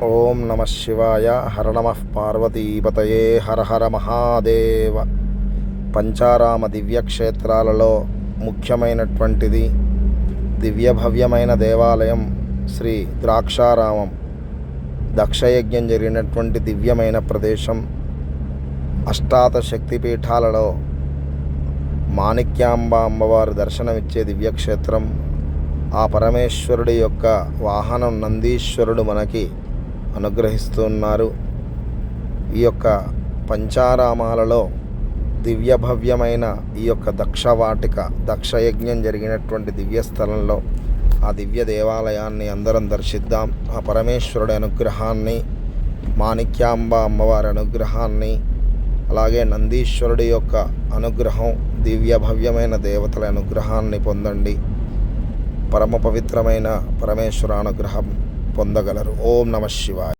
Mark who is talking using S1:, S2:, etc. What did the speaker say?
S1: ఓం నమ శివాయ. హర నమ పార్వతీపతయే. హర హర మహాదేవ. పంచారామ దివ్యక్షేత్రాలలో ముఖ్యమైనటువంటిది దివ్యభవ్యమైన దేవాలయం శ్రీ ద్రాక్షారామం. దక్షయజ్ఞం జరిగినటువంటి దివ్యమైన ప్రదేశం. అష్టాదశ శక్తిపీఠాలలో మాణిక్యాంబ అమ్మవారు దర్శనమిచ్చే దివ్యక్షేత్రం. ఆ పరమేశ్వరుడి యొక్క వాహనం నందీశ్వరుడు మనకి అనుగ్రహిస్తున్నారు. ఈ యొక్క పంచారామాలలో దివ్యభవ్యమైన ఈ యొక్క దక్షవాటిక దక్షయజ్ఞం జరిగినటువంటి దివ్యస్థలంలో ఆ దివ్య దేవాలయాన్ని అందరం దర్శిద్దాం. ఆ పరమేశ్వరుడి అనుగ్రహాన్ని, మాణిక్యాంబ అమ్మవారి అనుగ్రహాన్ని, అలాగే నందీశ్వరుడి యొక్క అనుగ్రహం, దివ్యభవ్యమైన దేవతల అనుగ్రహాన్ని పొందండి. పరమ పవిత్రమైన పరమేశ్వర అనుగ్రహం పొందగలరు. ఓం నమ శివాయ.